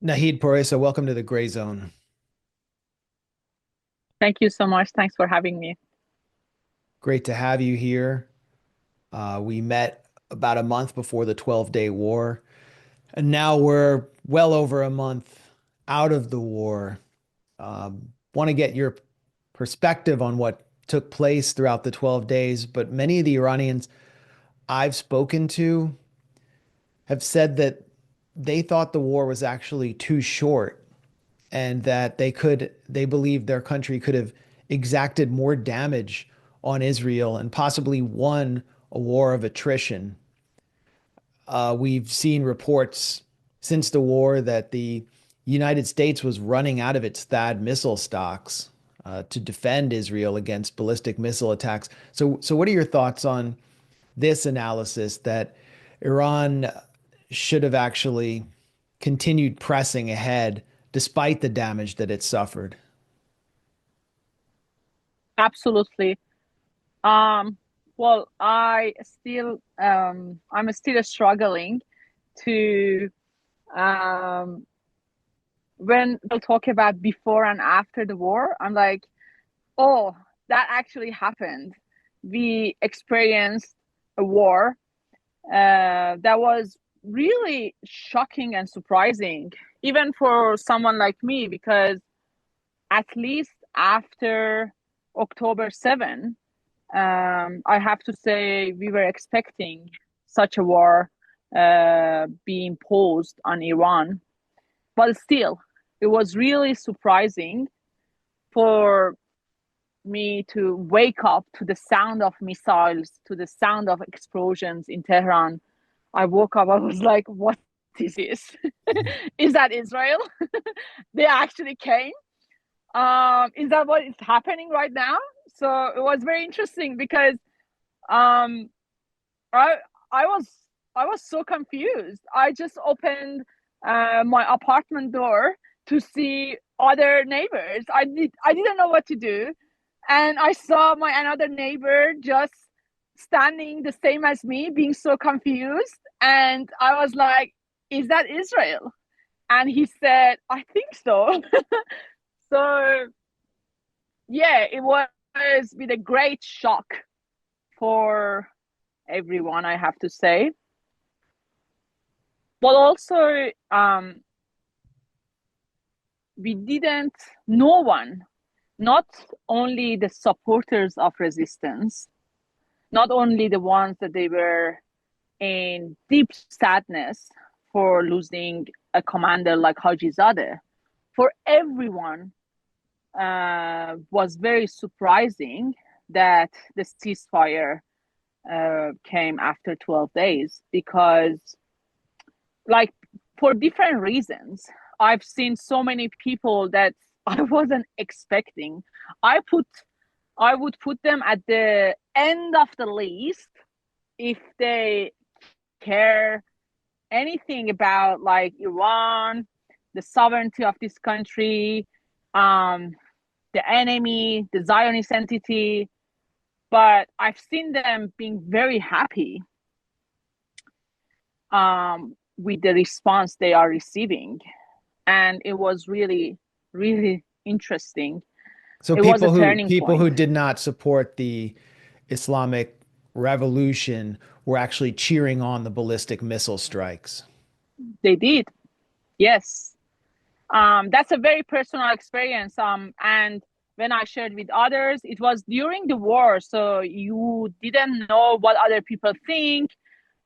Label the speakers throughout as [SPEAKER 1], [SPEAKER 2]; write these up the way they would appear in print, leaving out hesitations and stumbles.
[SPEAKER 1] Nahid Poureisa, welcome to the Grayzone.
[SPEAKER 2] Thank you so much. Thanks for having me.
[SPEAKER 1] Great to have you here. We met about a month before the 12-day war, and now we're well over a month out of the war. Want to get your perspective on what took place throughout the 12 days, but many of the Iranians I've spoken to have said that they thought the war was actually too short and that they believed their country could have exacted more damage on Israel and possibly won a war of attrition. We've seen reports since the war that the United States was running out of its THAAD missile stocks to defend Israel against ballistic missile attacks. So what are your thoughts on this analysis that Iran should have actually continued pressing ahead despite the damage that it suffered?
[SPEAKER 2] Absolutely. Um, well, I'm still struggling to um, when they talk about before and after the war. I'm like, oh, that actually happened. We experienced a war that was really shocking and surprising, even for someone like me, because at least after October 7, I have to say we were expecting such a war being posed on Iran. But still, it was really surprising for me to wake up to the sound of missiles, to the sound of explosions in Tehran. I woke up, I was like, what is this? Is that Israel? They actually came. Is that what is happening right now? So it was very interesting because um, I I was I was so confused. I just opened my apartment door to see other neighbors. I didn't know what to do, and I saw my another neighbor just standing the same as me, being so confused, and I was like, "Is that Israel?" And he said, "I think so." So yeah, it was with a great shock for everyone, I have to say. But also, we didn't, no one, not only the supporters of resistance, not only the ones that they were in deep sadness for losing a commander like Hajizadeh, for everyone was very surprising that the ceasefire came after 12 days because, like, for different reasons, I've seen so many people that I wasn't expecting. I put I would put them at the end of the list if they care anything about like Iran, the sovereignty of this country, um, the enemy, the Zionist entity. But I've seen them being very happy with the response they are receiving. And it was really, really interesting.
[SPEAKER 1] So
[SPEAKER 2] It was a turning
[SPEAKER 1] people
[SPEAKER 2] point.
[SPEAKER 1] who did not support the Islamic Revolution were actually cheering on the ballistic missile strikes.
[SPEAKER 2] They did, yes. That's a very personal experience. And when I shared with others, it was during the war, so you didn't know what other people think.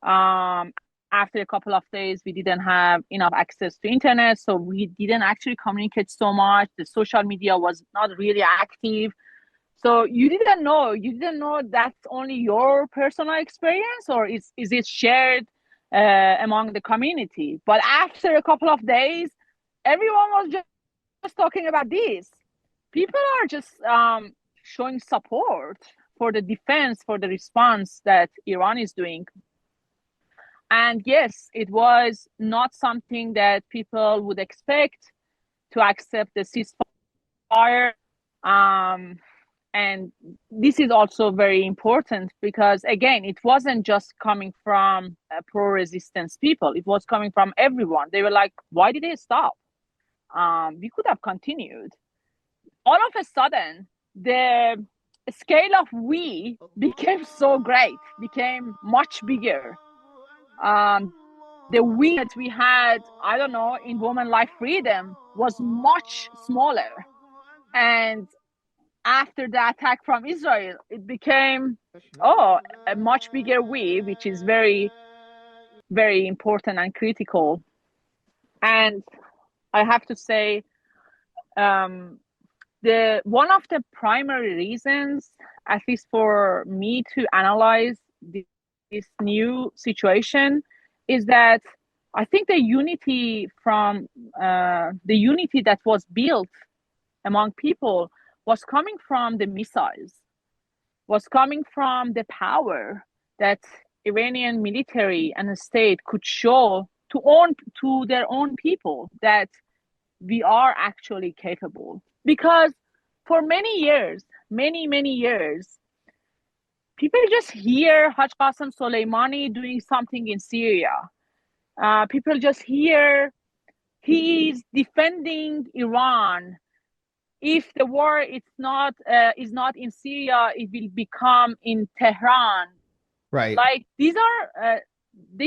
[SPEAKER 2] Um, After a couple of days, we didn't have enough access to internet, so we didn't actually communicate so much. The social media was not really active. So you didn't know that's only your personal experience, or is it shared among the community? But after a couple of days, everyone was just talking about this. People are just showing support for the defense, for the response that Iran is doing. And yes, it was not something that people would expect to accept the ceasefire. Um, And this is also very important because, again, it wasn't just coming from pro-resistance people. It was coming from everyone. They were like, why did they stop? We could have continued. All of a sudden, the scale of we became so great, became much bigger. Um, the we that we had, I don't know, in Women Life Freedom was much smaller. And after the attack from Israel, it became, oh, a much bigger we, which is very, very important and critical. And I have to say, um, the one of the primary reasons, at least for me to analyze this new situation, is that I think the unity that was built among people was coming from the missiles, was coming from the power that Iranian military and the state could show to their own people that we are actually capable. Because for many years, people just hear Haj Qasem Soleimani doing something in Syria. People just hear he is defending Iran. If the war is not in Syria, it will become in Tehran.
[SPEAKER 1] Right.
[SPEAKER 2] Like they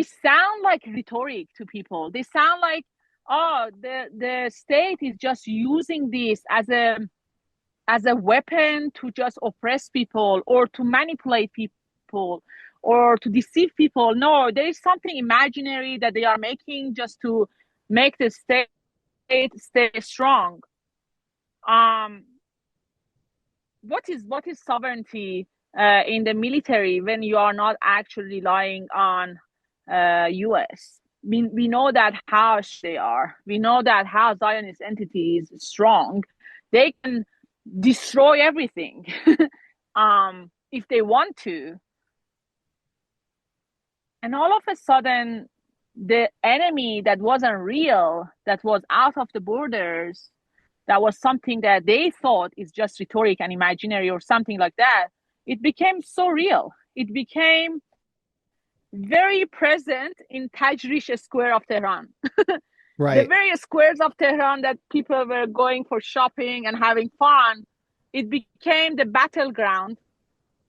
[SPEAKER 2] sound like rhetoric to people. They sound like, oh, the state is just using this as a weapon to just oppress people or to manipulate people or to deceive people. No, there is something imaginary that they are making just to make the state stay strong. Um, what is sovereignty in the military when you are not actually relying on US? We know that how they are. We know that how Zionist entity is strong. They can destroy everything if they want to. And all of a sudden, the enemy that wasn't real, that was out of the borders, that was something that they thought is just rhetoric and imaginary or something like that, it became so real. It became very present in Tajrish Square of Tehran. The
[SPEAKER 1] Right.
[SPEAKER 2] various squares of Tehran that people were going for shopping and having fun, it became the battleground.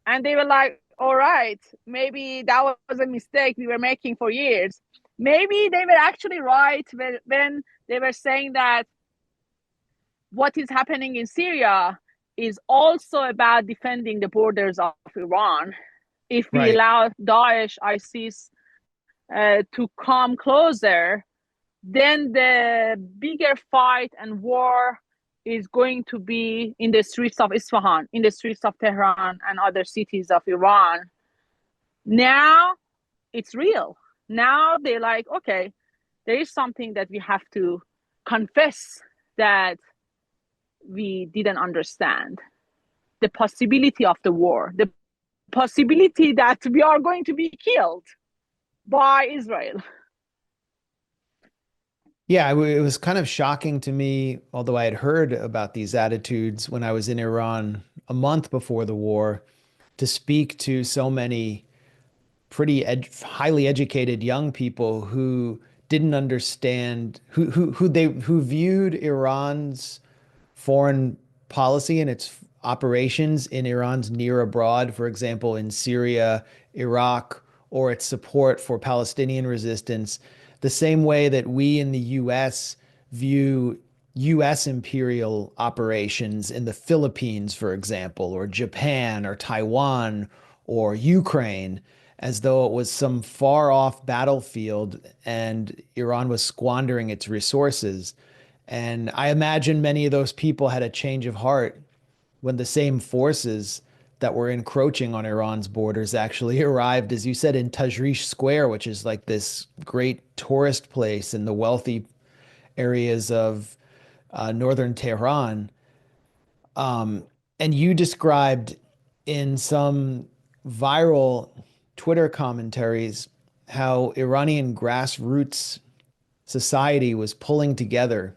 [SPEAKER 2] And they were like, all right, maybe that was a mistake we were making for years. Maybe they were actually right when they were saying that what is happening in Syria is also about defending the borders of Iran. If we
[SPEAKER 1] Right.
[SPEAKER 2] allow Daesh, ISIS to come closer, then the bigger fight and war is going to be in the streets of Isfahan, in the streets of Tehran and other cities of Iran. Now it's real. Now they're like, okay, there is something that we have to confess that we didn't understand. The possibility of the war, the possibility that we are going to be killed by Israel.
[SPEAKER 1] Yeah, it was kind of shocking to me, although I had heard about these attitudes when I was in Iran a month before the war, to speak to so many pretty highly educated young people who didn't understand who viewed Iran's foreign policy and its operations in Iran's near abroad, for example, in Syria, Iraq, or its support for Palestinian resistance, the same way that we in the US view US imperial operations in the Philippines, for example, or Japan or Taiwan or Ukraine, as though it was some far off battlefield and Iran was squandering its resources. And I imagine many of those people had a change of heart when the same forces that were encroaching on Iran's borders actually arrived, as you said, in Tajrish Square, which is like this great tourist place in the wealthy areas of northern Tehran. And you described in some viral Twitter commentaries how Iranian grassroots society was pulling together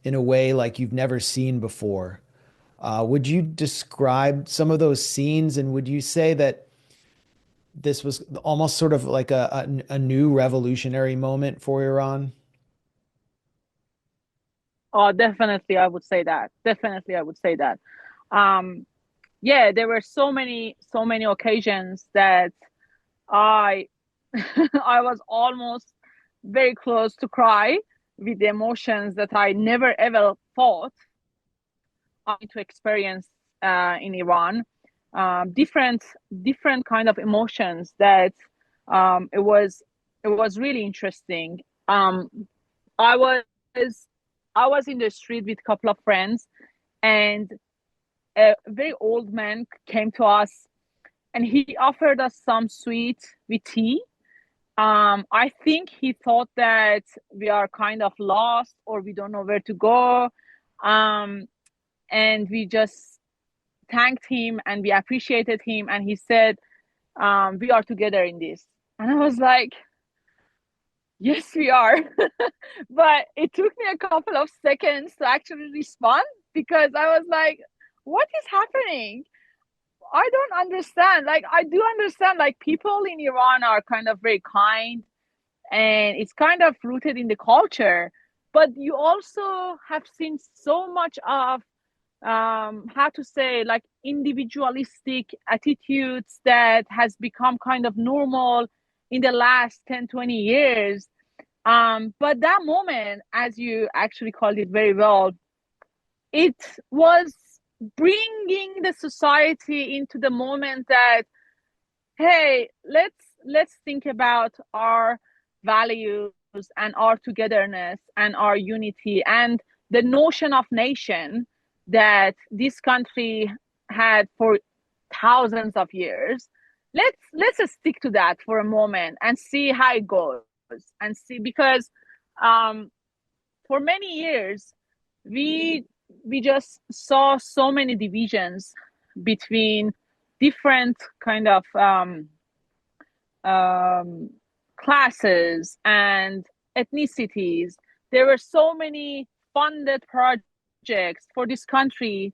[SPEAKER 1] in a way like you've never seen before. Would you describe some of those scenes, and would you say that this was almost sort of like a new revolutionary moment for Iran?
[SPEAKER 2] Oh, definitely, I would say that. Definitely, I would say that. Um, yeah, there were so many occasions that I, I was almost very close to cry with the emotions that I never ever thought I to experience in Iran. Different different kind of emotions that it was really interesting. I was I was in the street with a couple of friends, and a very old man came to us, and he offered us some sweet with tea. I think he thought that we are kind of lost or we don't know where to go. Um, and we just thanked him and we appreciated him. And he said, we are together in this. And I was like, yes, we are. But it took me a couple of seconds to actually respond because I was like, what is happening? I don't understand. Like, I do understand, like, people in Iran are kind of very kind and it's kind of rooted in the culture. But you also have seen so much of how to say, like, individualistic attitudes that has become kind of normal in the last 10, 20 years. But that moment, as you actually called it very well, it was bringing the society into the moment that, hey, let's think about our values and our togetherness and our unity and the notion of nation that this country had for thousands of years. Let's just stick to that for a moment and see how it goes and see, because um, for many years we we just saw so many divisions between different kind of um, classes and ethnicities. There were so many funded projects for this country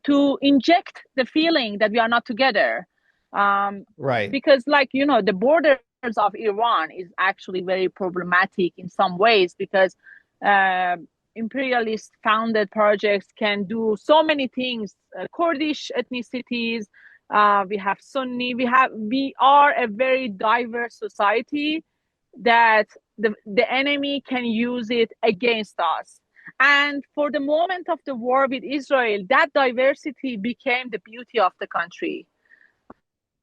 [SPEAKER 2] to inject the feeling that we are not together. Um,
[SPEAKER 1] Right.
[SPEAKER 2] because, like, the borders of Iran is actually very problematic in some ways because uh, imperialist founded projects can do so many things. Kurdish ethnicities, we have Sunni, we are a very diverse society that the enemy can use it against us. And for the moment of the war with Israel, that diversity became the beauty of the country,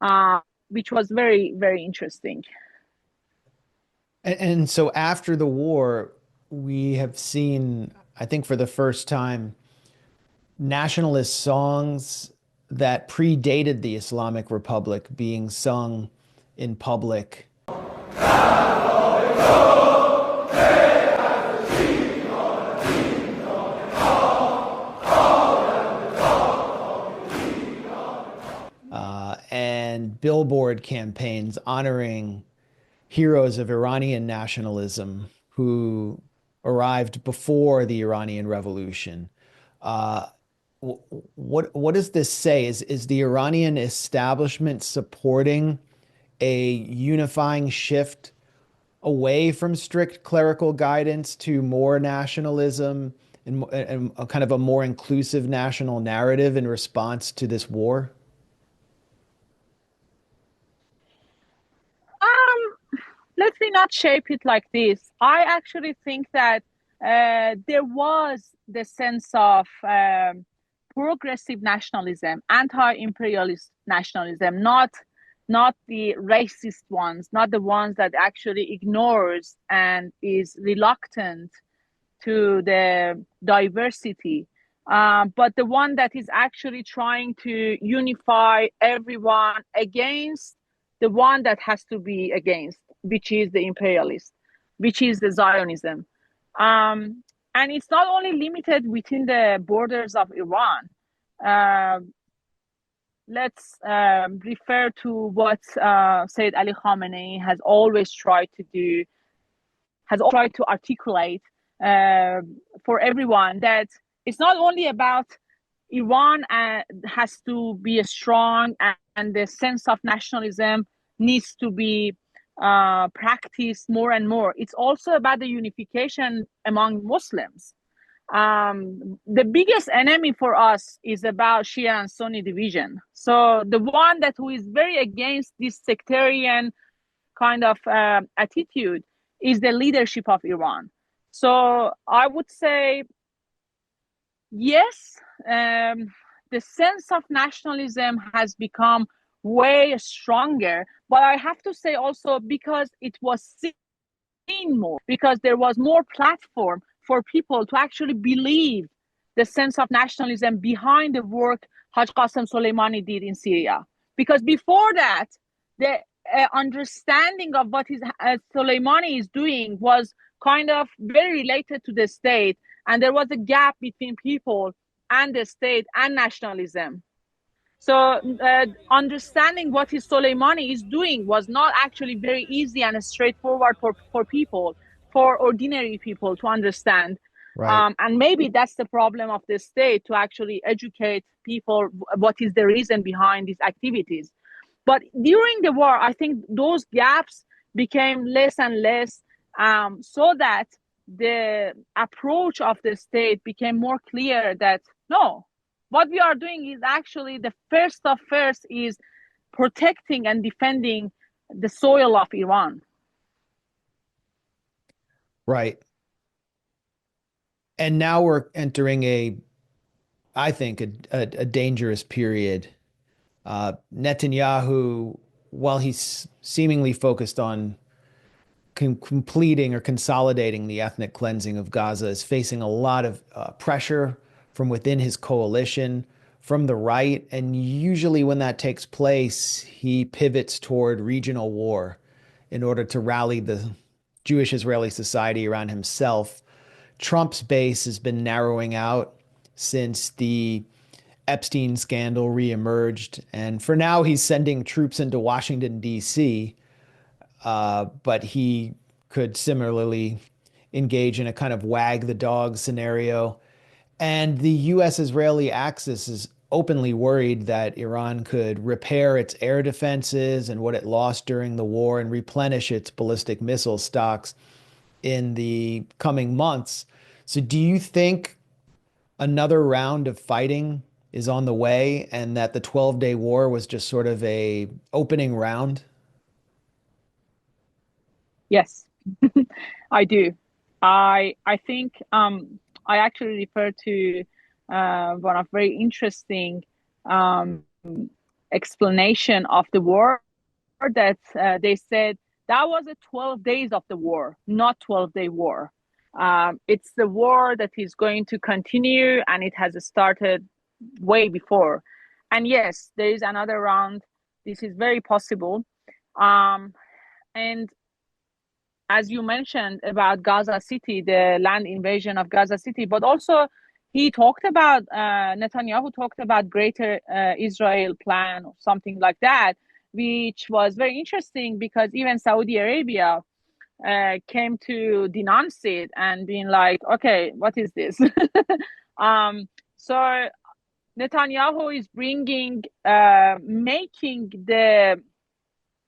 [SPEAKER 2] uh, which was very, very interesting.
[SPEAKER 1] And so after the war, we have seen, I think for the first time, nationalist songs that predated the Islamic Republic being sung in public. And billboard campaigns honoring heroes of Iranian nationalism who arrived before the Iranian Revolution. Uh, what does this say? Is the Iranian establishment supporting a unifying shift away from strict clerical guidance to more nationalism and a kind of a more inclusive national narrative in response to this war?
[SPEAKER 2] Let me not shape it like this. I actually think that there was the sense of progressive nationalism, anti-imperialist nationalism, not the racist ones, not the ones that actually ignores and is reluctant to the diversity, but the one that is actually trying to unify everyone against the one that has to be against, which is the imperialist, which is the Zionism. Um, and it's not only limited within the borders of Iran. Uh, let's refer to what Sayyid Ali Khamenei has always tried to do, has tried to articulate uh, for everyone, that it's not only about Iran has to be strong, and the sense of nationalism needs to be practiced more and more. It's also about the unification among Muslims. The biggest enemy for us is about Shia and Sunni division. So the one that who is very against this sectarian kind of attitude is the leadership of Iran. So I would say yes, the sense of nationalism has become way stronger. But I have to say also because it was seen more, because there was more platform for people to actually believe the sense of nationalism behind the work Haj Qasem Soleimani did in Syria. Because before that, the understanding of what Soleimani is doing was kind of very related to the state, and there was a gap between people and the state and nationalism. So understanding what his Soleimani is doing was not actually very easy and straightforward for people, for ordinary people to understand.
[SPEAKER 1] Right.
[SPEAKER 2] And maybe that's the problem of the state, to actually educate people what is the reason behind these activities. But during the war, I think those gaps became less and less, so that the approach of the state became more clear that no, what we are doing is actually the first of first is protecting and defending the soil of Iran.
[SPEAKER 1] Right. And now we're entering I think, a dangerous period. Netanyahu, while he's seemingly focused on completing or consolidating the ethnic cleansing of Gaza, is facing a lot of pressure from within his coalition, from the right. And usually, when that takes place, he pivots toward regional war in order to rally the Jewish Israeli society around himself. Trump's base has been narrowing out since the Epstein scandal reemerged. And for now, he's sending troops into Washington, D.C., but he could similarly engage in a kind of wag the dog scenario. And the U.S. Israeli axis is openly worried that Iran could repair its air defenses and what it lost during the war and replenish its ballistic missile stocks in the coming months. So, do you think another round of fighting is on the way and that the 12-day war was just sort of a opening round?
[SPEAKER 2] Yes, I do. I think I actually refer to one of very interesting um, explanation of the war, that they said that was the 12 days of the war, not 12-day war. It's the war that is going to continue, and it has started way before. And yes, there is another round. This is very possible. Um, and as you mentioned about Gaza City, the land invasion of Gaza City, but also he talked about, Netanyahu talked about Greater Israel plan or something like that, which was very interesting because even Saudi Arabia came to denounce it and being like, okay, what is this? So Netanyahu is bringing, making the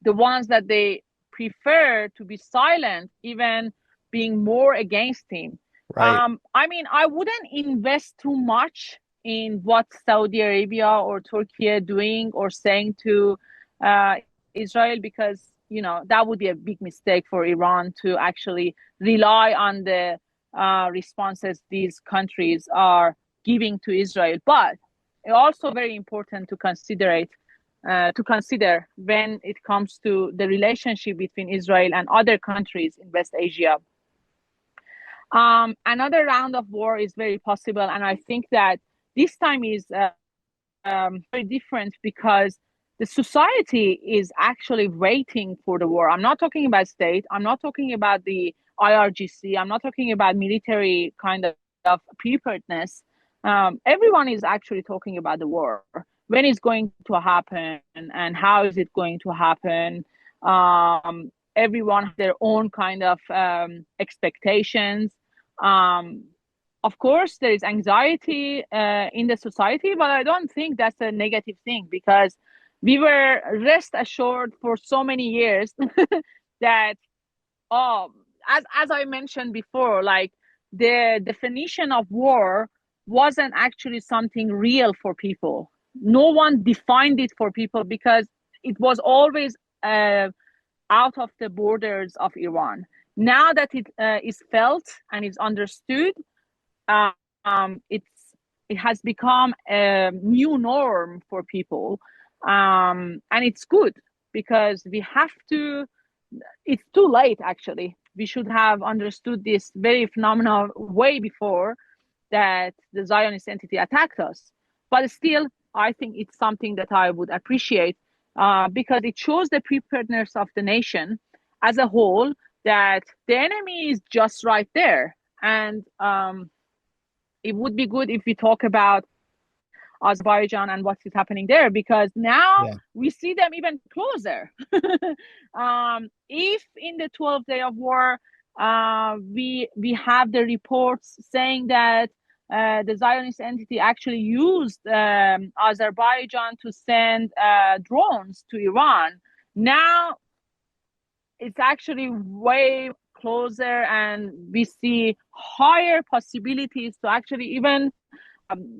[SPEAKER 2] ones that they prefer to be silent, even being more against him.
[SPEAKER 1] Right.
[SPEAKER 2] I mean, I wouldn't invest too much in what Saudi Arabia or Turkey are doing or saying to uh, Israel, because that would be a big mistake for Iran to actually rely on the responses these countries are giving to Israel. But it's also very important to consider when it comes to the relationship between Israel and other countries in West Asia. Another round of war is very possible, and I think that this time is very different because the society is actually waiting for the war. I'm not talking about state. I'm not talking about the IRGC. I'm not talking about military kind of preparedness. Everyone is actually talking about the war. When it's going to happen and how is it going to happen? Everyone has their own kind of expectations. Um, of course, there is anxiety in the society, but I don't think that's a negative thing because we were rest assured for so many years that, oh, as I mentioned before, like the definition of war wasn't actually something real for people. No one defined it for people because it was always uh, out of the borders of Iran. Now that it is felt and is understood, uh, it's it has become a new norm for people, and it's good because we have to. It's too late, actually. We should have understood this very phenomenal way before that the Zionist entity attacked us. But still, I think it's something that I would appreciate because it shows the preparedness of the nation as a whole that the enemy is just right there. And it would be good if we talk about Azerbaijan and what is happening there because now
[SPEAKER 1] Yeah.
[SPEAKER 2] we see them even closer. If in the 12th day of war, we have the reports saying that the Zionist entity actually used Azerbaijan to send drones to Iran. Now it's actually way closer, and we see higher possibilities to actually even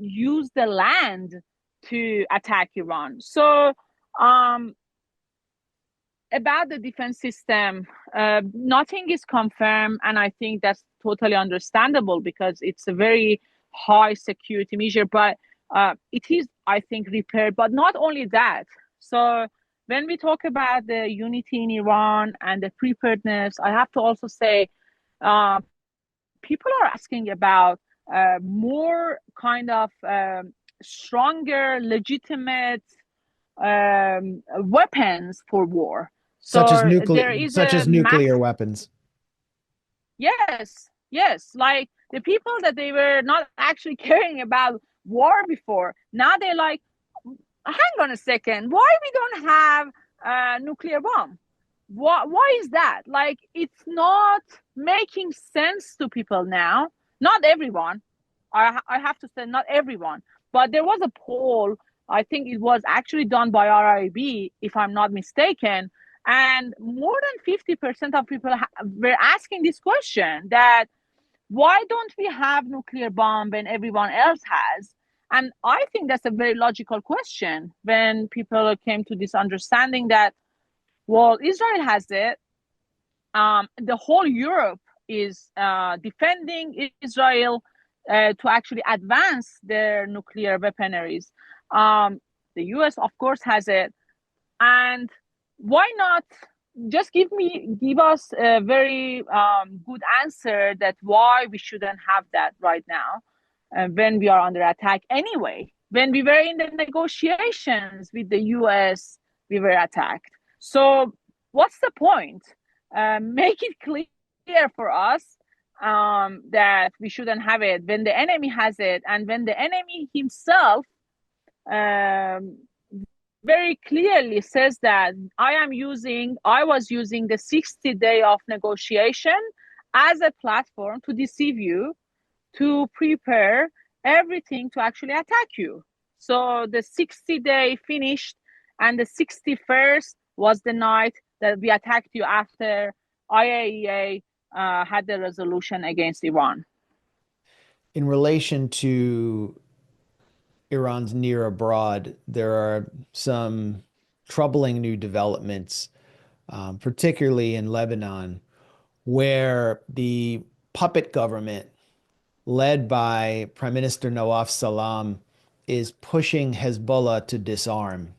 [SPEAKER 2] use the land to attack Iran. So, about the defense system, nothing is confirmed, and I think that's totally understandable because it's a very high security measure. But it is, I think, repaired. But not only that. So, when we talk about the unity in Iran and the preparedness, I have to also say uh, people are asking about more kind of stronger, legitimate weapons for war. So there is
[SPEAKER 1] Such
[SPEAKER 2] a
[SPEAKER 1] as
[SPEAKER 2] mass.
[SPEAKER 1] nuclear weapons.
[SPEAKER 2] Yes, yes. Like the people that they were not actually caring about war before, now they're like, hang on a second, why we don't have a nuclear bomb? Why is that? Like, it's not making sense to people now. Not everyone. I have to say, not everyone. But there was a poll, I think it was actually done by RIB, if I'm not mistaken. And more than 50% of people were asking this question that why don't we have nuclear bomb when everyone else has? And I think that's a very logical question when people came to this understanding that, well, Israel has it. The whole Europe is defending Israel to actually advance their nuclear weaponries. Um, the US, of course, has it. And why not just give us a very good answer that why we shouldn't have that right now when we are under attack anyway. When we were in the negotiations with the US, we were attacked. So what's the point? Make it clear for us that we shouldn't have it when the enemy has it, and when the enemy himself um, very clearly says that I was using the 60 day of negotiation as a platform to deceive you, to prepare everything to actually attack you. So the 60-day finished, and the 61st was the night that we attacked you after IAEA had the resolution against Iran.
[SPEAKER 1] In relation to Iran's near abroad, there are some troubling new developments, particularly in Lebanon, where the puppet government, led by Prime Minister Nawaf Salam, is pushing Hezbollah to disarm.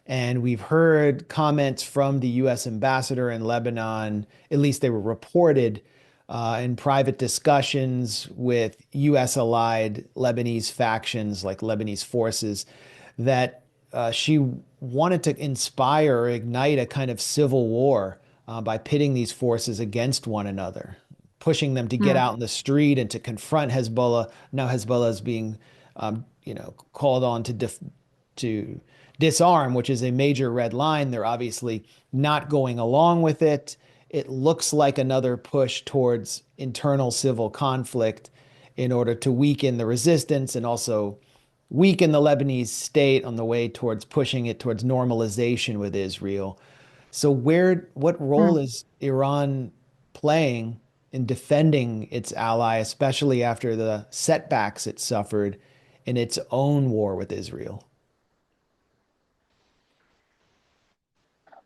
[SPEAKER 1] And we've heard comments from the U.S. ambassador in Lebanon, at least they were reported in private discussions with U.S. allied Lebanese factions like Lebanese forces, that she wanted to inspire or ignite a kind of civil war by pitting these forces against one another, pushing them to get
[SPEAKER 2] Hmm.
[SPEAKER 1] out in the street and to confront Hezbollah. Now Hezbollah is being, called on to disarm, which is a major red line. They're obviously not going along with it. It looks like another push towards internal civil conflict. in order to weaken the resistance and also weaken the Lebanese state on the way towards pushing it towards normalization with Israel. So what role
[SPEAKER 2] Mm.
[SPEAKER 1] is Iran playing in defending its ally, especially after the setbacks it suffered in its own war with Israel?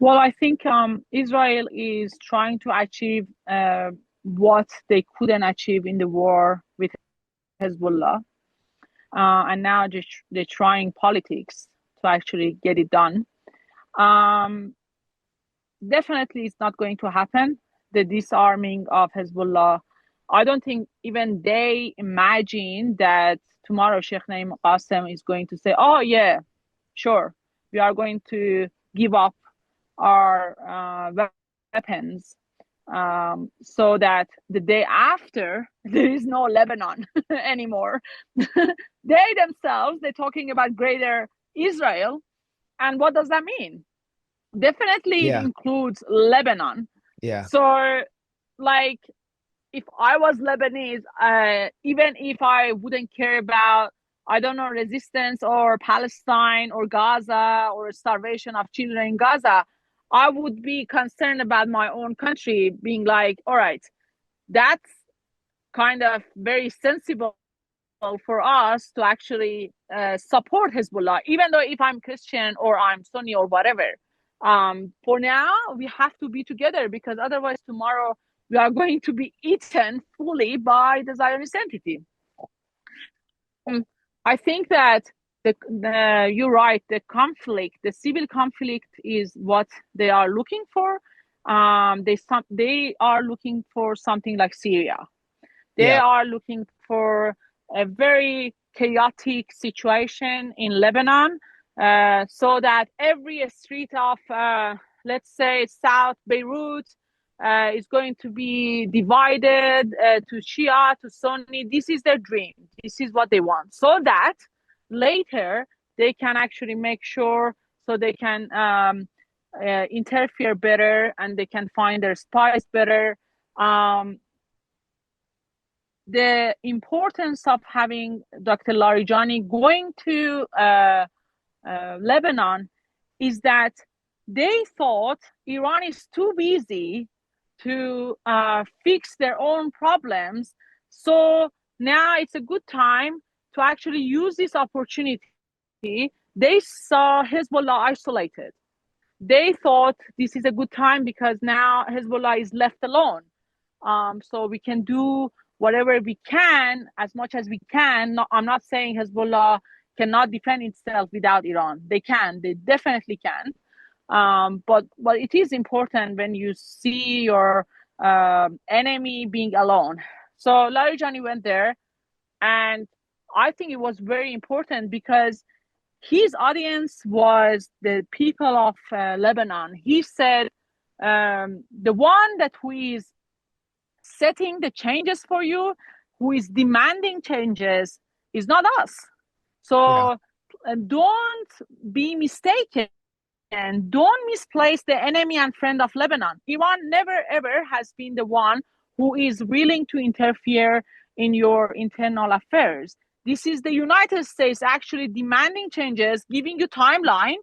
[SPEAKER 2] Well, I think Israel is trying to achieve what they couldn't achieve in the war with Hezbollah, and now just they're trying politics to actually get it done. Um, Definitely, it's not going to happen. The disarming of Hezbollah, I don't think even they imagine that tomorrow Sheikh Naim Qassem is going to say, "Oh yeah, sure, we are going to give up our weapons, so that the day after there is no Lebanon anymore." They themselves, they're talking about greater Israel, and what does that mean? Definitely, it
[SPEAKER 1] Yeah,
[SPEAKER 2] includes Lebanon.
[SPEAKER 1] yeah,
[SPEAKER 2] So, like, if I was Lebanese, even if I wouldn't care about, I don't know, resistance or Palestine or Gaza or starvation of children in Gaza, I would be concerned about my own country being like, all right, that's kind of very sensible for us to actually support Hezbollah, even though if I'm Christian or I'm Sunni or whatever. For now, we have to be together because otherwise, tomorrow we are going to be eaten fully by the Zionist entity. Um, I think that you're right. The conflict, the civil conflict, is what they are looking for. They are looking for something like Syria. They
[SPEAKER 1] yeah,
[SPEAKER 2] are looking for a very chaotic situation in Lebanon, so that every street of, let's say, South Beirut is going to be divided to Shia, to Sunni. This is their dream. This is what they want. So that later they can actually make sure, so they can interfere better and they can find their spies better. Um, the importance of having Dr. Larijani going to Lebanon is that they thought Iran is too busy to fix their own problems. So now it's a good time to actually use this opportunity. They saw Hezbollah isolated. They thought this is a good time because now Hezbollah is left alone. So we can do whatever we can, as much as we can. No, I'm not saying Hezbollah cannot defend itself without Iran. They can. They definitely can. But it is important when you see your enemy being alone. So Larijani went there, and I think it was very important because his audience was the people of Lebanon. He said, the one that who is setting the changes for you, who is demanding changes, is not us.
[SPEAKER 1] yeah,
[SPEAKER 2] So don't be mistaken and don't misplace the enemy and friend of Lebanon. Iran never ever has been the one who is willing to interfere in your internal affairs. This is the United States actually demanding changes, giving you timeline,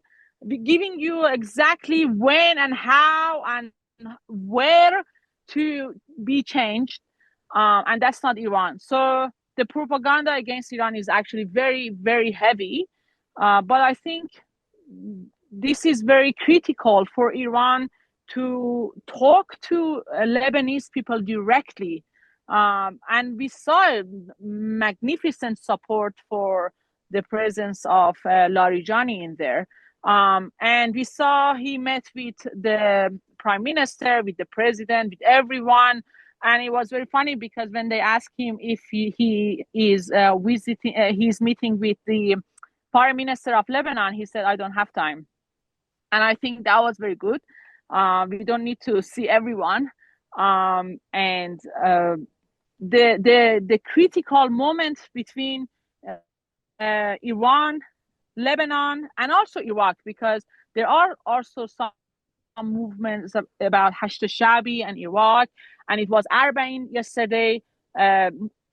[SPEAKER 2] giving you exactly when and how and where to be changed, and that's not Iran. So the propaganda against Iran is actually very, very heavy. But I think this is very critical for Iran to talk to Lebanese people directly. And we saw magnificent support for the presence of Larijani in there. And we saw he met with the prime minister, with the president, with everyone. And it was very funny because when they asked him if he is visiting, he's meeting with the prime minister of Lebanon, he said, I don't have time. And I think that was very good. We don't need to see everyone. And the critical moment between Iran, Lebanon, and also Iraq, because there are also some movements about Hashd Shabi and Iraq, and it was Arbain yesterday.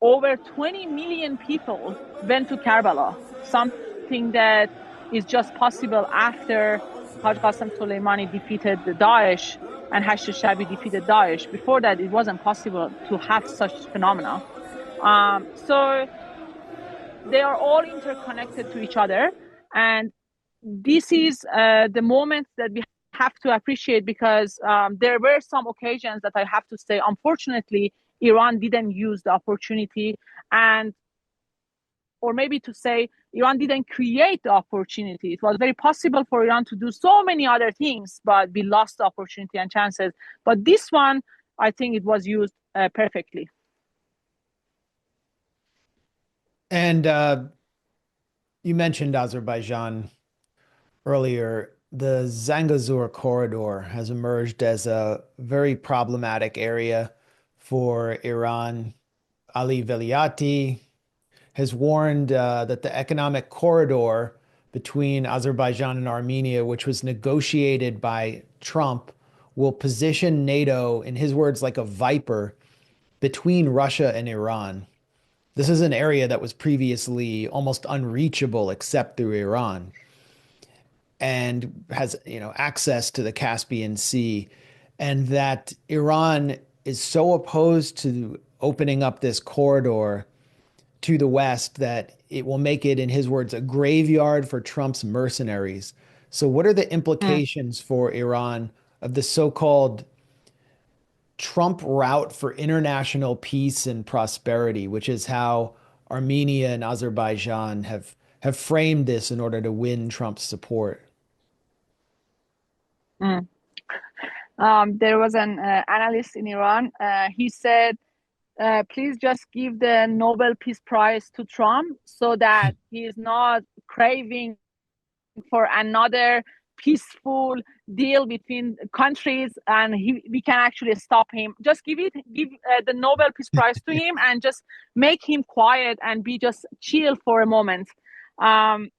[SPEAKER 2] over 20 million people went to Karbala, something that is just possible after Haj Qasem Soleimani defeated the Daesh and Hashd Shabi defeated Daesh. Before that, it wasn't possible to have such phenomena. So they are all interconnected to each other. And this is the moment that we have to appreciate, because there were some occasions that I have to say, unfortunately, Iran didn't use the opportunity, and or maybe to say Iran didn't create the opportunity. It was very possible for Iran to do so many other things, but we lost the opportunity and chances. But this one, I think it was used perfectly.
[SPEAKER 1] And you mentioned Azerbaijan earlier. The Zangazour corridor has emerged as a very problematic area for Iran. Ali Veliati has warned that the economic corridor between Azerbaijan and Armenia, which was negotiated by Trump, will position NATO, in his words, like a viper between Russia and Iran. This is an area that was previously almost unreachable except through Iran and has, access to the Caspian Sea, and that Iran is so opposed to opening up this corridor to the West that it will make it, in his words, a graveyard for Trump's mercenaries. So, what are the
[SPEAKER 2] Mm,
[SPEAKER 1] implications for Iran of the so-called Trump route for international peace and prosperity, which is how Armenia and Azerbaijan have framed this in order to win Trump's support?
[SPEAKER 2] mm. There was an analyst in Iran. He said, please just give the Nobel Peace Prize to Trump so that he is not craving for another peaceful deal between countries, and we can actually stop him. Just give the Nobel Peace Prize to him and just make him quiet and be just chill for a moment. Um,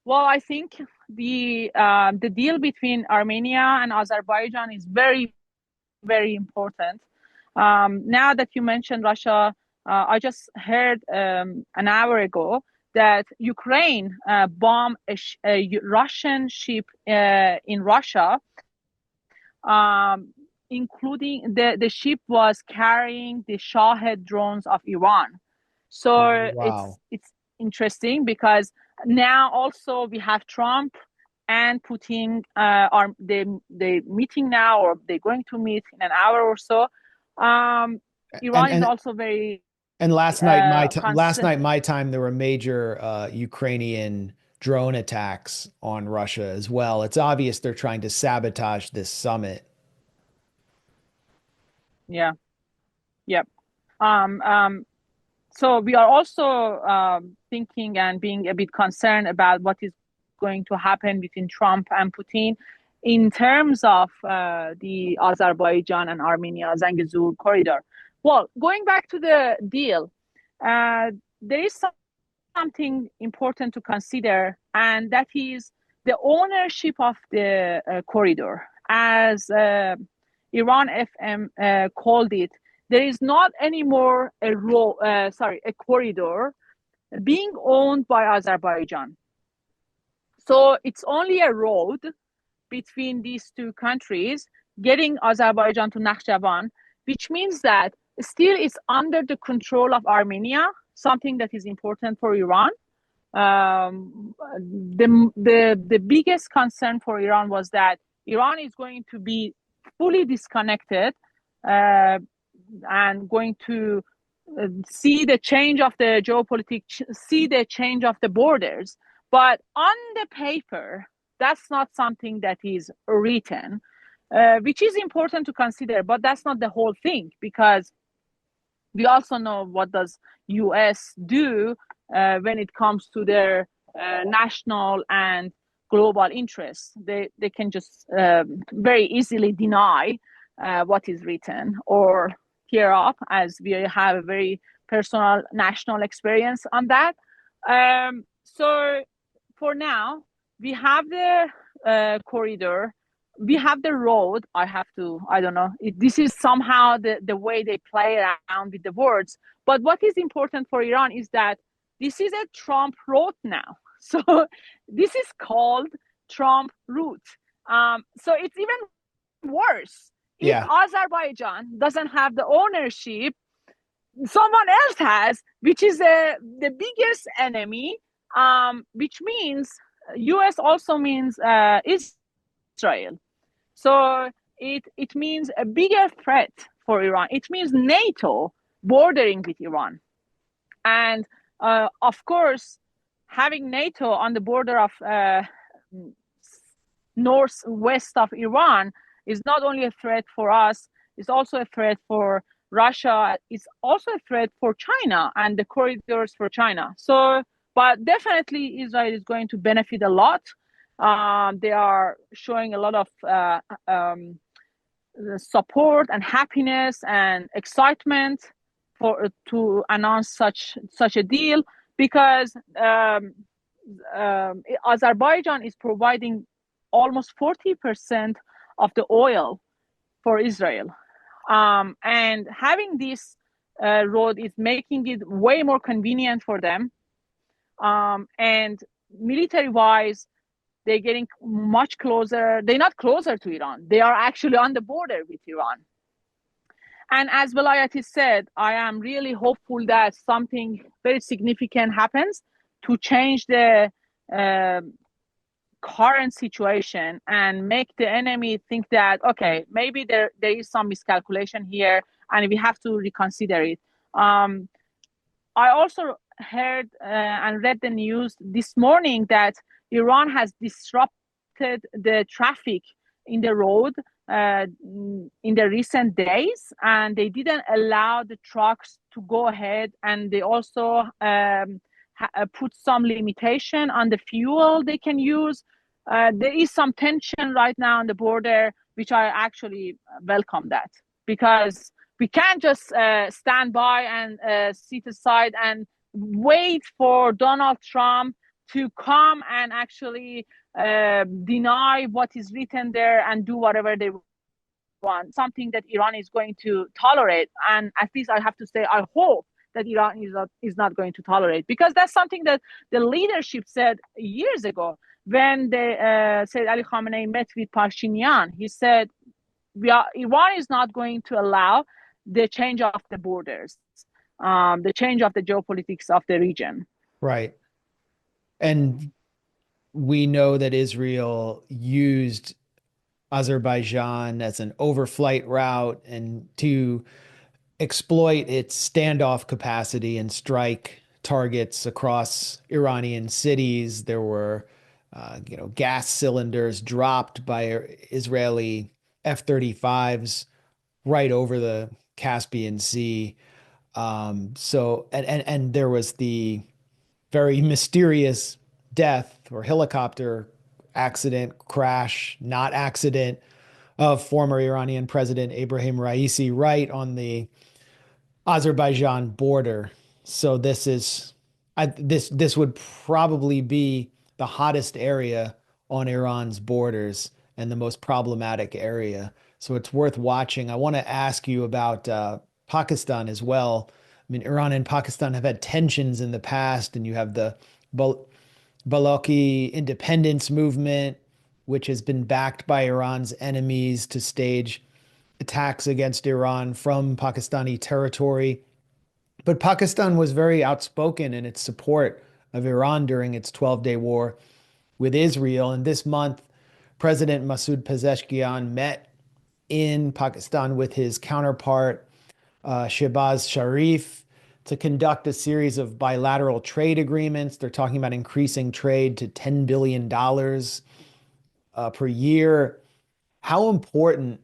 [SPEAKER 2] well, I think the deal between Armenia and Azerbaijan is very, very important. Now that you mentioned Russia, I just heard an hour ago that Ukraine bombed a Russian ship in Russia, um, including the ship was carrying the Shahed drones of Iran. So
[SPEAKER 1] Wow.
[SPEAKER 2] it's interesting because now also we have Trump and Putin are they meeting now, or they're going to meet in an hour or so. Um,
[SPEAKER 1] And
[SPEAKER 2] Iran is
[SPEAKER 1] and
[SPEAKER 2] also very
[SPEAKER 1] and last
[SPEAKER 2] concerned.
[SPEAKER 1] night my time there were major Ukrainian drone attacks on Russia as well. It's obvious they're trying to sabotage this summit.
[SPEAKER 2] Yeah, yep. Um, um, so we are also thinking and being a bit concerned about what is going to happen between Trump and Putin in terms of the Azerbaijan and Armenia Zangezur corridor. Well, going back to the deal, there is something important to consider, and that is the ownership of the corridor. As Iran FM called it, there is not anymore a corridor being owned by Azerbaijan. So it's only a road between these two countries, getting Azerbaijan to Nakhchivan, which means that still it's under the control of Armenia, something that is important for Iran. The biggest concern for Iran was that Iran is going to be fully disconnected uh, and going to see the change of the geopolitics, see the change of the borders. But on the paper, that's not something that is written, which is important to consider. But that's not the whole thing, because we also know what does US do when it comes to their national and global interests. They can just very easily deny what is written or tear up, as we have a very personal national experience on that. So for now, we have the corridor. we have the road. I don't know. This is somehow the way they play around with the words. But what is important for Iran is that this is a Trump road now. So this is called Trump route. So it's even worse. If
[SPEAKER 1] Yeah.
[SPEAKER 2] Azerbaijan doesn't have the ownership, someone else has, which is the biggest enemy, which means US also means Israel. So it means a bigger threat for Iran. It means NATO bordering with Iran. And of course, having NATO on the border of northwest of Iran is not only a threat for us, it's also a threat for Russia. It's also a threat for China and the corridors for China. So, but definitely Israel is going to benefit a lot. They are showing a lot of support and happiness and excitement for to announce such a deal because Azerbaijan is providing almost 40% of the oil for Israel. And having this road is making it way more convenient for them. And military wise, they're getting much closer. They're not closer to Iran. They are actually on the border with Iran. And as Velayati said, I am really hopeful that something very significant happens to change the current situation and make the enemy think that, okay, maybe there is some miscalculation here and we have to reconsider it. I also heard and read the news this morning that Iran has disrupted the traffic in the road in the recent days, and they didn't allow the trucks to go ahead, and they also put some limitation on the fuel they can use. There is some tension right now on the border, which I actually welcome that because we can't just stand by and sit aside and wait for Donald Trump to come and actually deny what is written there and do whatever they want, something that Iran is going to tolerate. And at least I have to say, I hope that Iran is not going to tolerate, because that's something that the leadership said years ago when they said Ali Khamenei met with Pashinyan. He said, Iran is not going to allow the change of the borders, the change of the geopolitics of the region.
[SPEAKER 1] Right. And we know that Israel used Azerbaijan as an overflight route and to exploit its standoff capacity and strike targets across Iranian cities. There were, gas cylinders dropped by Israeli F-35s right over the Caspian Sea. And there was the very mysterious death or helicopter accident, crash, not accident of former Iranian President Ibrahim Raisi right on the Azerbaijan border. So this would probably be the hottest area on Iran's borders and the most problematic area. So it's worth watching. I want to ask you about Pakistan as well. I mean, Iran and Pakistan have had tensions in the past, and you have the Balochi independence movement, which has been backed by Iran's enemies to stage attacks against Iran from Pakistani territory. But Pakistan was very outspoken in its support of Iran during its 12-day war with Israel. And this month, President Masoud Pezeshkian met in Pakistan with his counterpart, Shehbaz Sharif, to conduct a series of bilateral trade agreements. They're talking about increasing trade to $10 billion per year. How important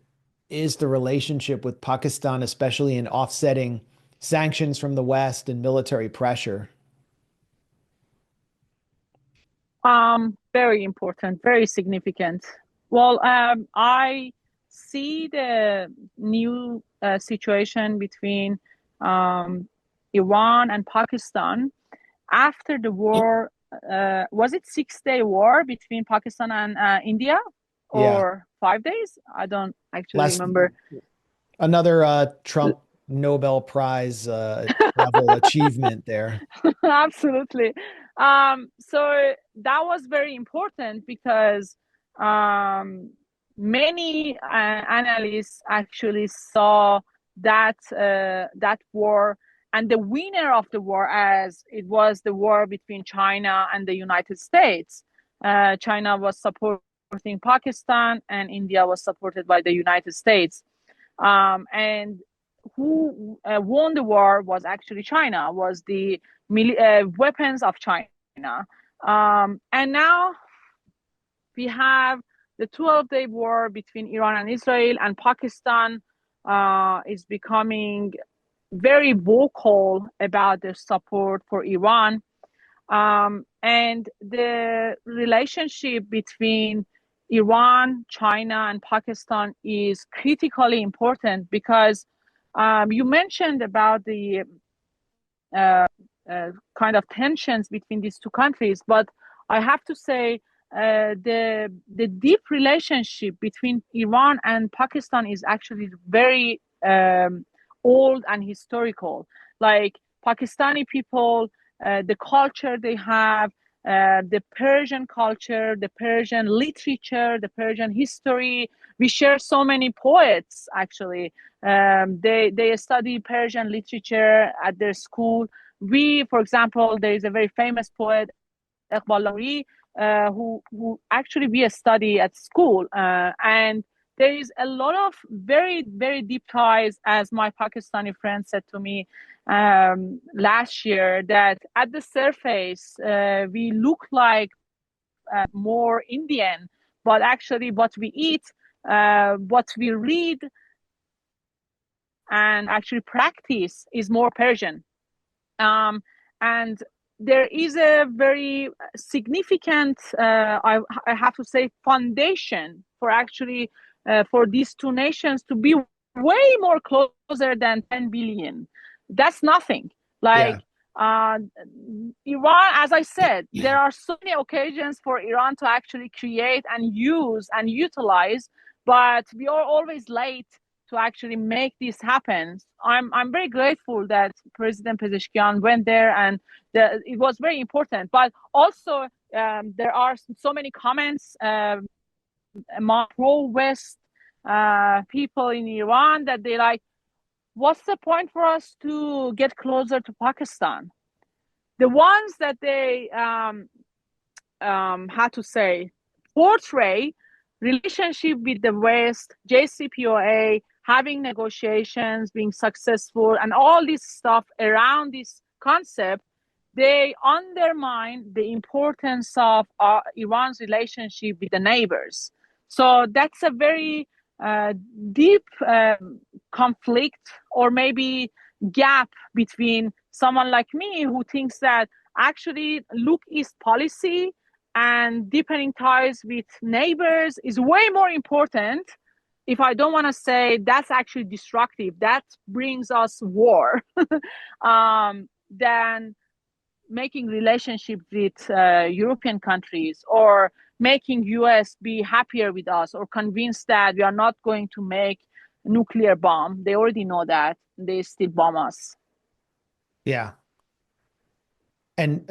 [SPEAKER 1] is the relationship with Pakistan, especially in offsetting sanctions from the West and military pressure?
[SPEAKER 2] Very important, very significant. Well, I see the new situation between Iran and Pakistan after the war. Was it 6-day war between Pakistan and India?
[SPEAKER 1] Yeah.
[SPEAKER 2] or 5 days. I don't actually
[SPEAKER 1] Last
[SPEAKER 2] remember.
[SPEAKER 1] another Trump Nobel Prize level achievement there.
[SPEAKER 2] Absolutely. So that was very important because um, many analysts actually saw that war and the winner of the war as it was the war between China and the United States. China was supporting Pakistan, and India was supported by the United States. And who won the war was actually China, was the weapons of China. And now we have the 12-day war between Iran and Israel, and Pakistan is becoming very vocal about their support for Iran. And the relationship between Iran, China, and Pakistan is critically important because you mentioned about the uh, kind of tensions between these two countries, but I have to say the deep relationship between Iran and Pakistan is actually very old and historical. Like Pakistani people, the culture they have, the Persian culture, the Persian literature, the Persian history. We share so many poets actually. They study Persian literature at their school. We, for example, there is a very famous poet, Iqbal, who actually we study at school, and there is a lot of very deep ties, as my Pakistani friend said to me last year, that at the surface we look like more Indian, but actually what we eat, what we read, and actually practice is more Persian. Um, and there is a very significant, I have to say, foundation for actually for these two nations to be way more closer than 10 billion. That's nothing.
[SPEAKER 1] Yeah.
[SPEAKER 2] Like uh, Iran, as I said, there are so many occasions for Iran to actually create and use and utilize, but we are always late to actually make this happen. I'm very grateful that President Pezeshkian went there, and it was very important. But also, there are so many comments among pro-West people in Iran that they like, what's the point for us to get closer to Pakistan? The ones that they how to say, portray relationship with the West, JCPOA, having negotiations, being successful, and all this stuff around this concept, they undermine the importance of Iran's relationship with the neighbors. So that's a very uh, deep conflict, or maybe gap between someone like me who thinks that actually look East policy and deepening ties with neighbors is way more important. If I don't want to say that's actually destructive, that brings us war, than making relationships with European countries, or making US be happier with us, or convince that we are not going to make nuclear bomb. They already know that. They still bomb us.
[SPEAKER 1] Yeah. And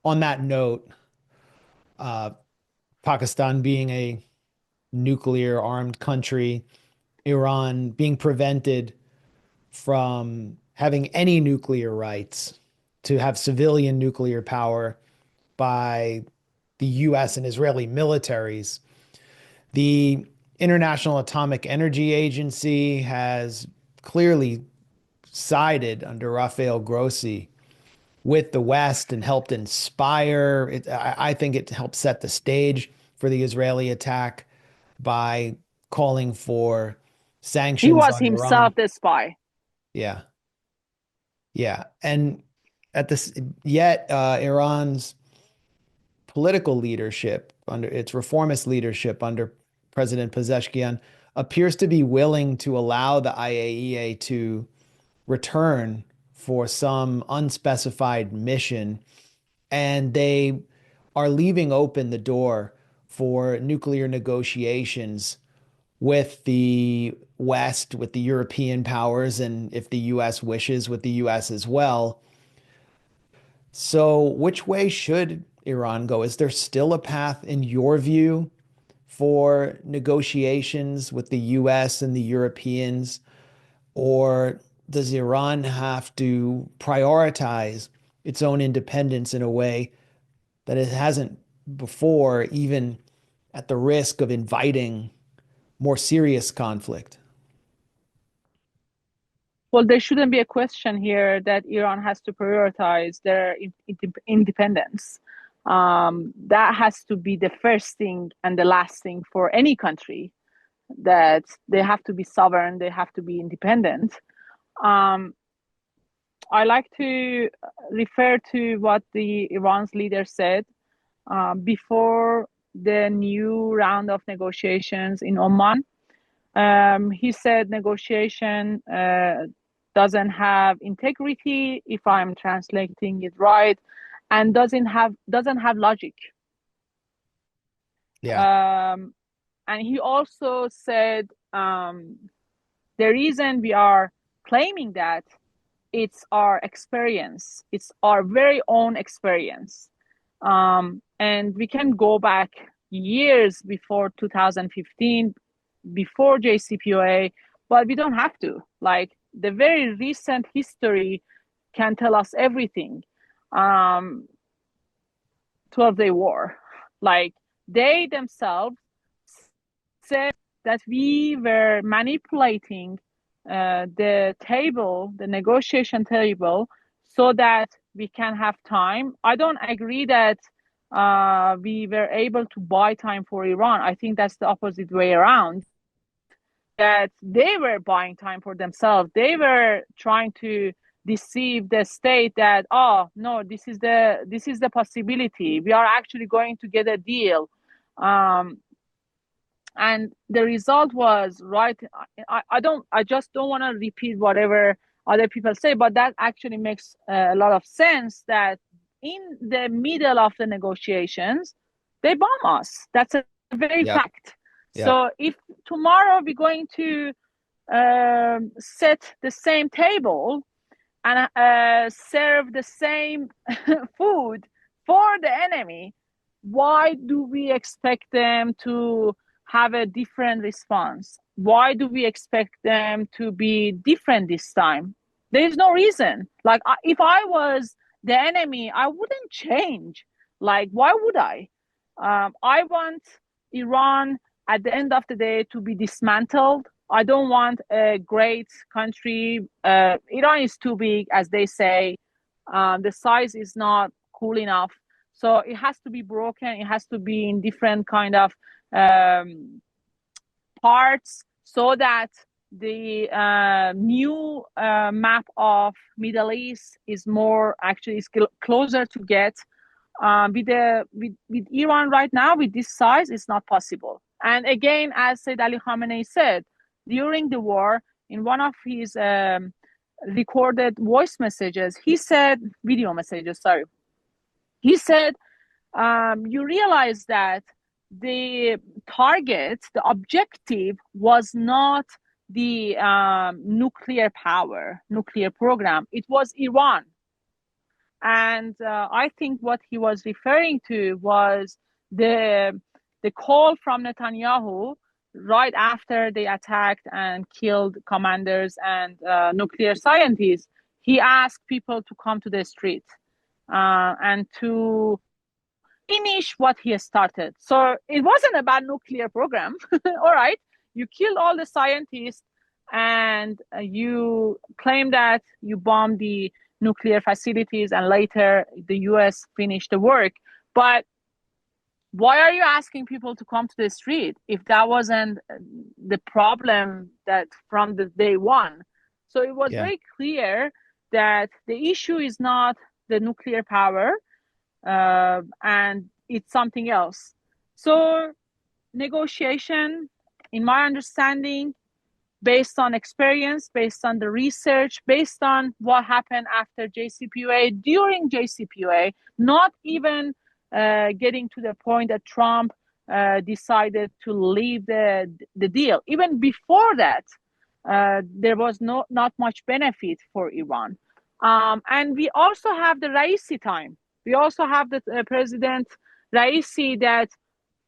[SPEAKER 1] on that note, uh, Pakistan being a nuclear armed country, Iran being prevented from having any nuclear rights to have civilian nuclear power by the US and Israeli militaries. The International Atomic Energy Agency has clearly sided under Rafael Grossi with the West and helped inspire it. I think it helped set the stage for the Israeli attack by calling for
[SPEAKER 2] He
[SPEAKER 1] sanctions
[SPEAKER 2] was
[SPEAKER 1] on Iran.
[SPEAKER 2] himself the spy.
[SPEAKER 1] Yeah, yeah, and at this, yet Iran's political leadership under its reformist leadership under President Pezeshkian appears to be willing to allow the IAEA to return for some unspecified mission, and they are leaving open the door for nuclear negotiations with the West, with the European powers, and if the US wishes, with the US as well. So, which way should Iran go? Is there still a path, in your view, for negotiations with the US and the Europeans? Or does Iran have to prioritize its own independence in a way that it hasn't before, even at the risk of inviting more serious conflict?
[SPEAKER 2] Well, there shouldn't be a question here that Iran has to prioritize their independence. That has to be the first thing and the last thing for any country, that they have to be sovereign, they have to be independent. Um, I like to refer to what the Iran's leader said before the new round of negotiations in Oman. He said negotiation doesn't have integrity, if I'm translating it right, and doesn't have logic.
[SPEAKER 1] Yeah.
[SPEAKER 2] Um, and he also said the reason we are claiming that, it's our experience, it's our very own experience, and we can go back years before 2015, before JCPOA, but we don't have to. Like, the very recent history can tell us everything. 12-day war, like, they themselves said that we were manipulating the negotiation table, so that we can have time. I don't agree that we were able to buy time for Iran. I think that's the opposite way around, that they were buying time for themselves. They were trying to deceive the state that, oh no, this is the possibility, we are actually going to get a deal. um, and the result was right. I just don't want to repeat whatever other people say, but that actually makes a lot of sense, that in the middle of the negotiations they bomb us. That's a very
[SPEAKER 1] Yep.
[SPEAKER 2] fact.
[SPEAKER 1] Yep.
[SPEAKER 2] So if tomorrow we're going to set the same table and serve the same food for the enemy, why do we expect them to have a different response? Why do we expect them to be different this time? There is no reason. Like, if I was the enemy, I wouldn't change. Like, why would I? I want Iran at the end of the day to be dismantled. I don't want a great country. Iran is too big, as they say. The size is not cool enough, so it has to be broken. It has to be in different kind of parts, so that the new map of Middle East is more, actually is closer to get. With Iran right now, with this size, it's not possible. And again, as Said Ali Khamenei said during the war, in one of his recorded voice messages, he said, video messages, sorry, he said, you realize that the target, the objective was not the nuclear program, it was Iran. And I think what he was referring to was the call from Netanyahu right after they attacked and killed commanders and nuclear scientists. He asked people to come to the street and to finish what he started. So it wasn't about nuclear program. All right, you killed all the scientists and you claim that you bombed the nuclear facilities, and later the US finished the work. But why are you asking people to come to the street if that wasn't the problem that from the day one? So it was
[SPEAKER 1] Yeah.
[SPEAKER 2] very clear that the issue is not the nuclear power, and it's something else. So negotiation, in my understanding, based on experience, based on the research, based on what happened after JCPOA, during JCPOA, not even getting to the point that Trump decided to leave the deal. Even before that, there was not much benefit for Iran. And we also have the Raisi time. We also have the President Raisi that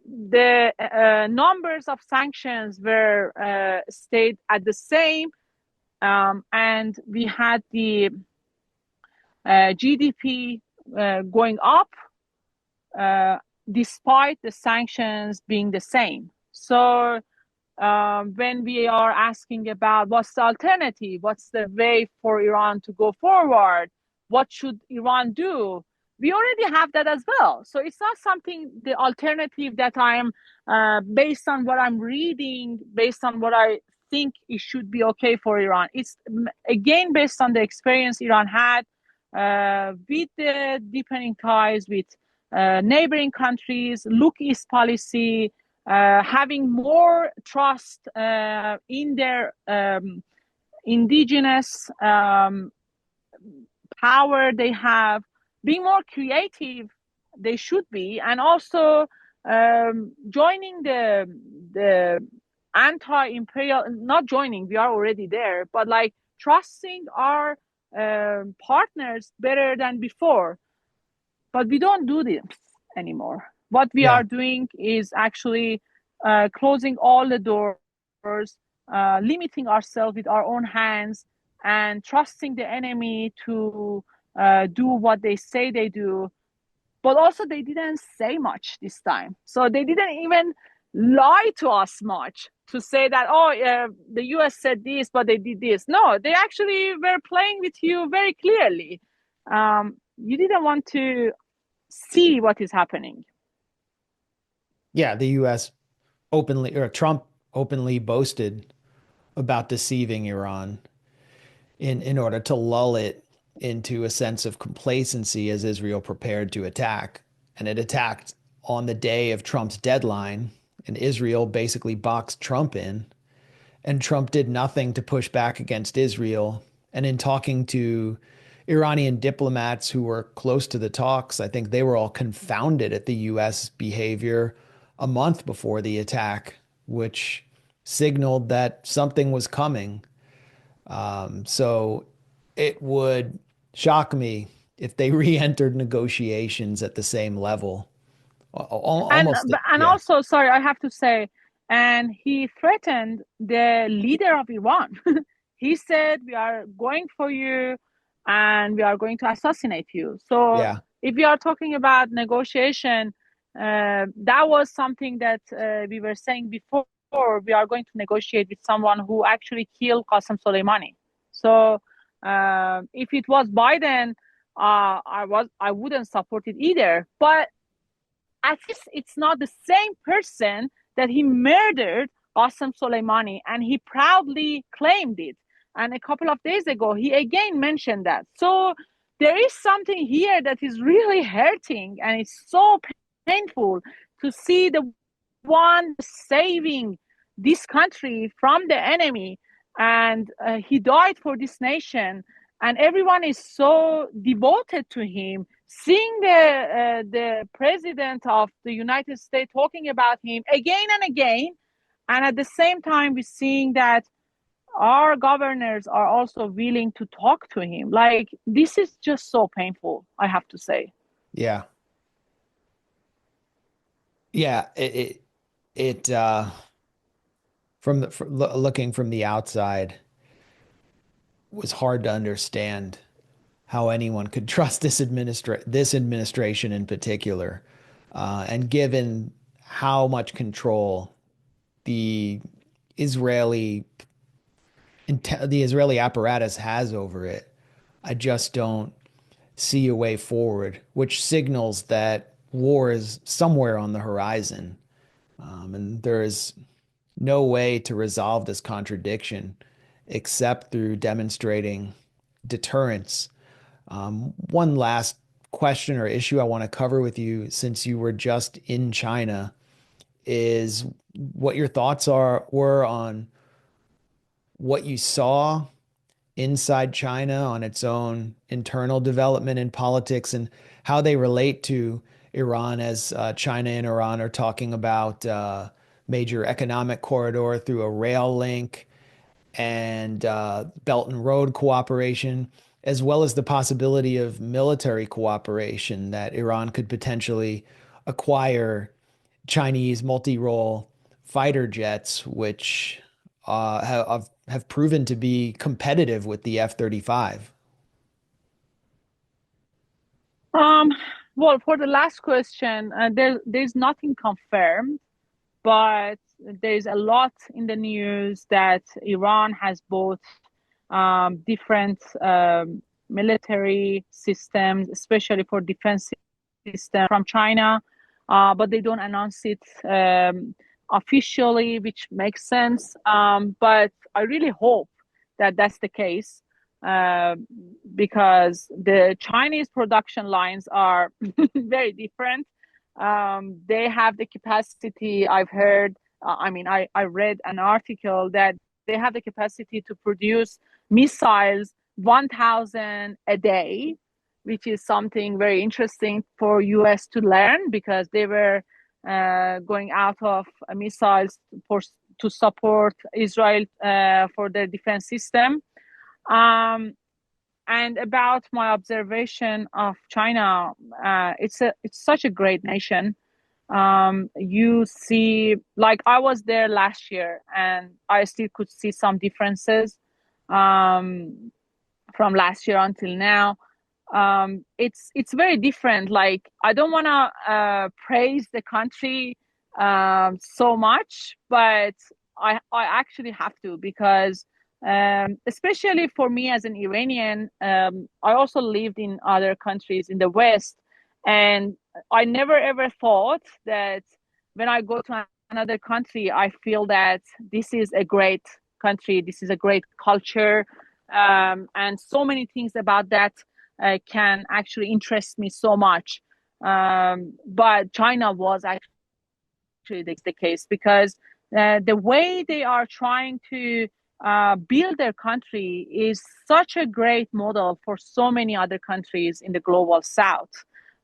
[SPEAKER 2] the numbers of sanctions were stayed at the same, and we had the GDP going up uh, despite the sanctions being the same. So when we are asking about what's the alternative, what's the way for Iran to go forward, what should Iran do, we already have that as well. So it's not something, the alternative that I'm, based on what I'm reading, based on what I think it should be okay for Iran. It's again based on the experience Iran had with the deepening ties with neighboring countries, look east policy, having more trust in their indigenous power they have, being more creative they should be, and also joining the anti-imperial, not joining, we are already there, but like trusting our partners better than before. But we don't do this anymore. What we
[SPEAKER 1] Yeah.
[SPEAKER 2] are doing is actually closing all the doors, limiting ourselves with our own hands, and trusting the enemy to do what they say they do. But also, they didn't say much this time. So they didn't even lie to us much to say that, oh, the US said this, but they did this. No, they actually were playing with you very clearly. You didn't want to see what is happening.
[SPEAKER 1] Yeah, the US openly, or Trump openly boasted about deceiving Iran in order to lull it into a sense of complacency as Israel prepared to attack. And it attacked on the day of Trump's deadline, and Israel basically boxed Trump in. And Trump did nothing to push back against Israel. And in talking to Iranian diplomats who were close to the talks, I think they were all confounded at the US behavior a month before the attack, which signaled that something was coming. So it would shock me if they re-entered negotiations at the same level.
[SPEAKER 2] And
[SPEAKER 1] Almost,
[SPEAKER 2] and
[SPEAKER 1] yeah,
[SPEAKER 2] also, sorry, I have to say, and he threatened the leader of Iran. He said, "We are going for you, and we are going to assassinate you." So,
[SPEAKER 1] yeah,
[SPEAKER 2] if we are talking about negotiation, that was something that we were saying before. We are going to negotiate with someone who actually killed Qasem Soleimani. So, if it was Biden, I wouldn't support it either. But at least it's not the same person that he murdered Qasem Soleimani, and he proudly claimed it. And a couple of days ago, he again mentioned that. So there is something here that is really hurting, and it's so painful to see the one saving this country from the enemy, and he died for this nation, and everyone is so devoted to him. Seeing the president of the United States talking about him again and again, and at the same time we're seeing that our governors are also willing to talk to him. Like, this is just so painful, I have to say.
[SPEAKER 1] yeah, yeah. From looking from the outside was hard to understand how anyone could trust this administration in particular, and given how much control the Israeli the Israeli apparatus has over it, I just don't see a way forward, which signals that war is somewhere on the horizon. And there is no way to resolve this contradiction except through demonstrating deterrence. One last question or issue I want to cover with you, since you were just in China, is what your thoughts were on what you saw inside China on its own internal development in politics and how they relate to Iran as China and Iran are talking about major economic corridor through a rail link and Belt and Road cooperation, as well as the possibility of military cooperation that Iran could potentially acquire Chinese multi-role fighter jets, which have proven to be competitive with the F-35.
[SPEAKER 2] Um, well, for the last question, there's nothing confirmed, but there's a lot in the news that Iran has bought different military systems, especially for defense system from China, but they don't announce it officially, which makes sense. But I really hope that that's the case uh, because the Chinese production lines are very different. They have the capacity, I've heard, I read an article that they have the capacity to produce missiles 1,000 a day, which is something very interesting for US to learn because they were going out of missiles for to support Israel for their defense system. Um, and about my observation of China, it's such a great nation. You see, like I was there last year, and I still could see some differences um, from last year until now. It's very different. Like I don't want to praise the country so much, but I actually have to because especially for me as an Iranian, I also lived in other countries in the West, and I never ever thought that when I go to another country, I feel that this is a great country, this is a great culture, and so many things about that can actually interest me so much. But China was actually the case because the way they are trying to build their country is such a great model for so many other countries in the global south.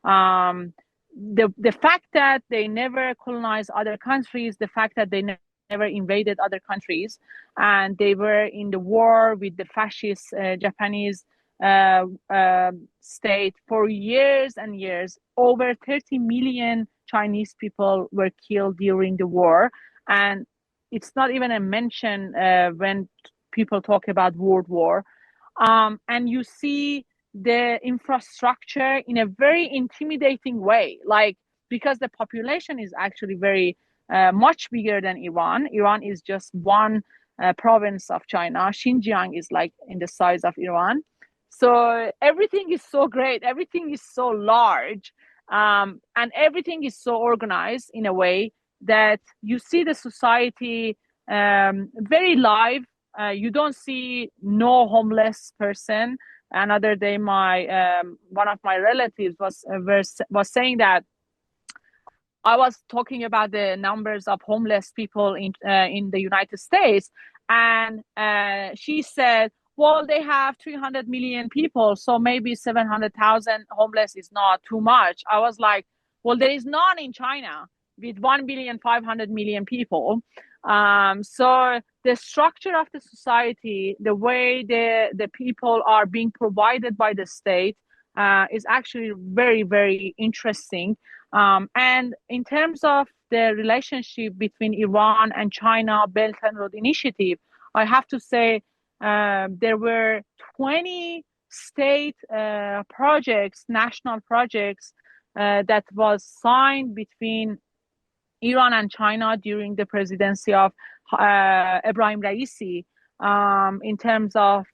[SPEAKER 2] Um, the fact that they never colonized other countries, the fact that they never invaded other countries, and they were in the war with the fascist Japanese state for years and years. Over 30 million Chinese people were killed during the war, and it's not even a mention when people talk about World War. And you see the infrastructure in a very intimidating way, like because the population is actually very much bigger than Iran. Iran is just one province of China. Xinjiang is like in the size of Iran. So everything is so great, everything is so large, and everything is so organized in a way that you see the society very live. You don't see no homeless person. Another day, my one of my relatives was saying that I was talking about the numbers of homeless people in the United States, and she said, "Well, they have 300 million people, so maybe 700,000 homeless is not too much." I was like, "Well, there is none in China with 1,500,000,000 people." So the structure of the society, the way the people are being provided by the state, is actually very, very interesting. And in terms of the relationship between Iran and China Belt and Road Initiative, I have to say there were 20 state projects, national projects that was signed between Iran and China during the presidency of Ebrahim Raisi, in terms of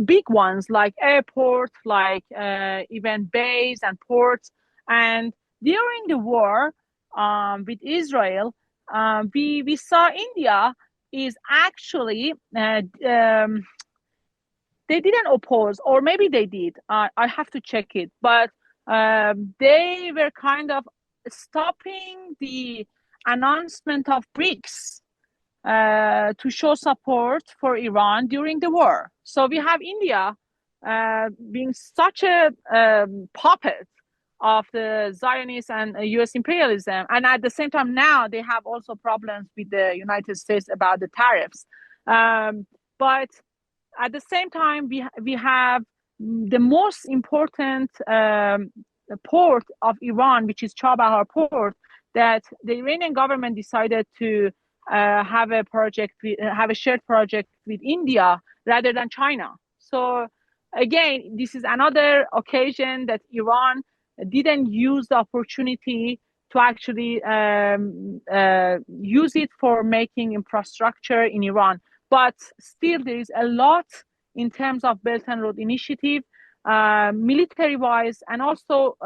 [SPEAKER 2] big ones like airports, like even bays and ports. And during the war with Israel, we saw India is actually they didn't oppose, or maybe they did. I have to check it, but they were kind of stopping the announcement of BRICS to show support for Iran during the war. So we have India being such a puppet of the Zionists and US imperialism. And at the same time, now they have also problems with the United States about the tariffs. But at the same time, we have the most important port of Iran, which is Chabahar port, that the Iranian government decided to have a shared project with India rather than China. So again, this is another occasion that Iran didn't use the opportunity to actually use it for making infrastructure in Iran. But still, there is a lot in terms of Belt and Road Initiative, military-wise, and also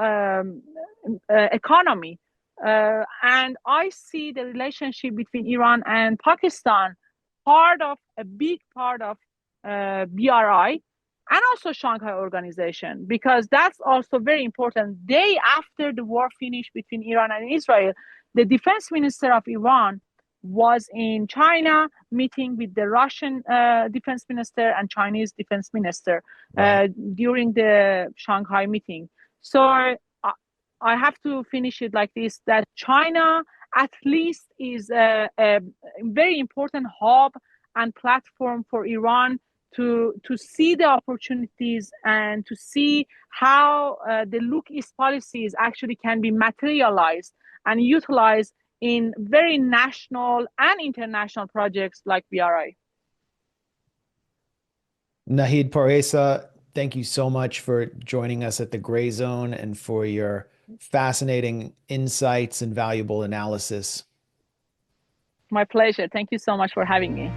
[SPEAKER 2] economy. And I see the relationship between Iran and Pakistan a big part of BRI and also Shanghai Organization, because that's also very important. Day after the war finished between Iran and Israel, the defense minister of Iran was in China meeting with the Russian defense minister and Chinese defense minister
[SPEAKER 1] Right.
[SPEAKER 2] during the Shanghai meeting. So I have to finish it like this, that China at least is a very important hub and platform for Iran to see the opportunities and to see how the Look East policies actually can be materialized and utilized in very national and international projects like BRI.
[SPEAKER 1] Nahid Paresa, thank you so much for joining us at the Grayzone and for your fascinating insights and valuable analysis.
[SPEAKER 2] My pleasure. Thank you so much for having me.